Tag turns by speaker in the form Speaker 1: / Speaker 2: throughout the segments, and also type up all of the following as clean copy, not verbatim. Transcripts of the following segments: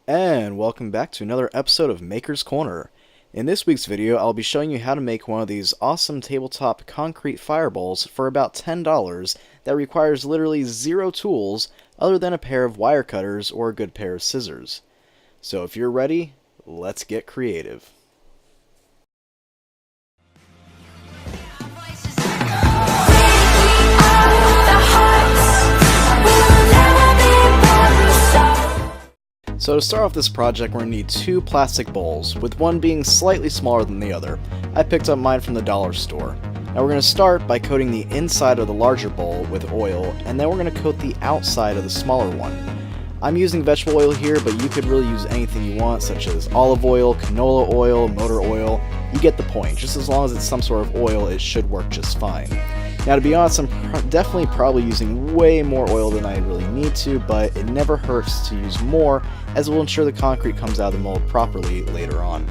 Speaker 1: And welcome back to another episode of Maker's Corner. In this week's video, I'll be showing you how to make one of these awesome tabletop concrete fireballs for about $10 that requires literally zero tools other than a pair of wire cutters or a good pair of scissors. So if you're ready, let's get creative. So to start off this project, we're going to need two plastic bowls, with one being slightly smaller than the other. I picked up mine from the dollar store. Now we're going to start by coating the inside of the larger bowl with oil, and then we're going to coat the outside of the smaller one. I'm using vegetable oil here, but you could really use anything you want, such as olive oil, canola oil, motor oil. You get the point. Just as long as it's some sort of oil, it should work just fine. Now to be honest, I'm definitely probably using way more oil than I really need to, but it never hurts to use more, as it will ensure the concrete comes out of the mold properly later on.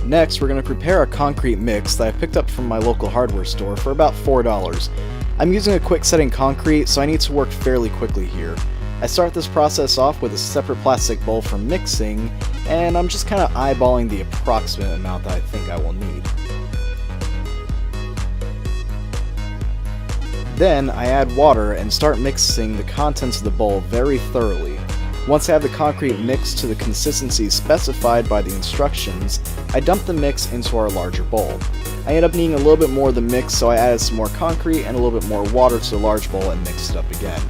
Speaker 1: Next, we're going to prepare a concrete mix that I picked up from my local hardware store for about $4. I'm using a quick setting concrete, so I need to work fairly quickly here. I start this process off with a separate plastic bowl for mixing, and I'm just kind of eyeballing the approximate amount that I think I will need. Then I add water and start mixing the contents of the bowl very thoroughly. Once I have the concrete mixed to the consistency specified by the instructions, I dump the mix into our larger bowl. I end up needing a little bit more of the mix, so I added some more concrete and a little bit more water to the large bowl and mixed it up again.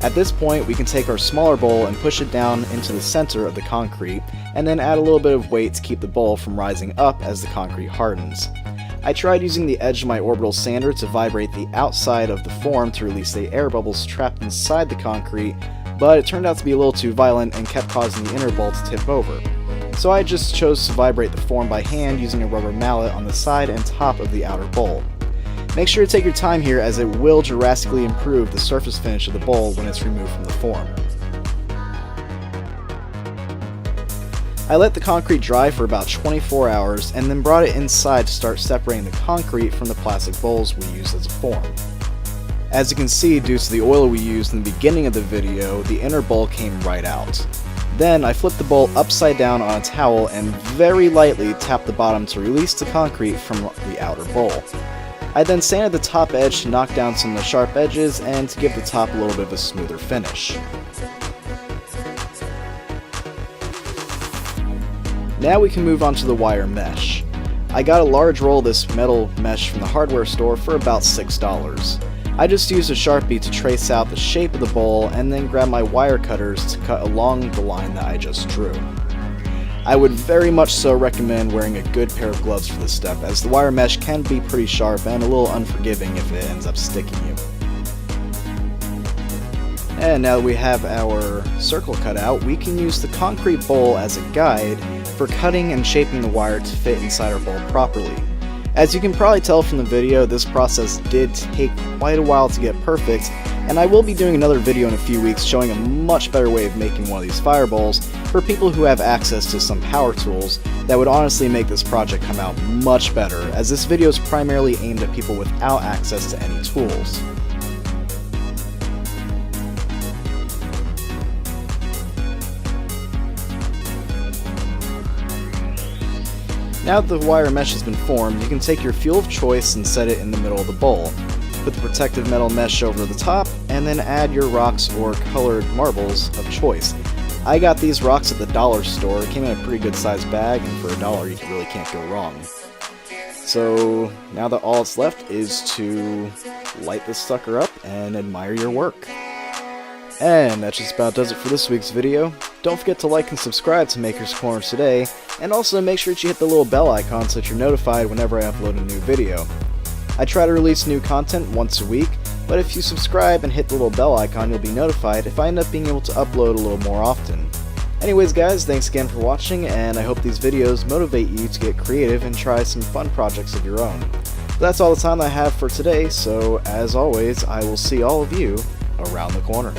Speaker 1: At this point, we can take our smaller bowl and push it down into the center of the concrete, and then add a little bit of weight to keep the bowl from rising up as the concrete hardens. I tried using the edge of my orbital sander to vibrate the outside of the form to release the air bubbles trapped inside the concrete, but it turned out to be a little too violent and kept causing the inner bowl to tip over. So I just chose to vibrate the form by hand using a rubber mallet on the side and top of the outer bowl. Make sure to take your time here, as it will drastically improve the surface finish of the bowl when it's removed from the form. I let the concrete dry for about 24 hours and then brought it inside to start separating the concrete from the plastic bowls we used as a form. As you can see, due to the oil we used in the beginning of the video, the inner bowl came right out. Then I flipped the bowl upside down on a towel and very lightly tapped the bottom to release the concrete from the outer bowl. I then sanded the top edge to knock down some of the sharp edges and to give the top a little bit of a smoother finish. Now we can move on to the wire mesh. I got a large roll of this metal mesh from the hardware store for about $6. I just used a Sharpie to trace out the shape of the bowl and then grab my wire cutters to cut along the line that I just drew. I would very much so recommend wearing a good pair of gloves for this step, as the wire mesh can be pretty sharp and a little unforgiving if it ends up sticking you. And now that we have our circle cut out, we can use the concrete bowl as a guide for cutting and shaping the wire to fit inside our bowl properly. As you can probably tell from the video, this process did take quite a while to get perfect, and I will be doing another video in a few weeks showing a much better way of making one of these fireballs for people who have access to some power tools that would honestly make this project come out much better, as this video is primarily aimed at people without access to any tools. Now that the wire mesh has been formed, you can take your fuel of choice and set it in the middle of the bowl. Put the protective metal mesh over the top, and then add your rocks or colored marbles of choice. I got these rocks at the dollar store. It came in a pretty good sized bag, and for $1 you really can't go wrong. So now that all that's left is to light this sucker up and admire your work. And that just about does it for this week's video. Don't forget to like and subscribe to Maker's Corner today, and also make sure that you hit the little bell icon so that you're notified whenever I upload a new video. I try to release new content once a week, but if you subscribe and hit the little bell icon, you'll be notified if I end up being able to upload a little more often. Anyways guys, thanks again for watching, and I hope these videos motivate you to get creative and try some fun projects of your own. But that's all the time I have for today, so as always, I will see all of you around the corner.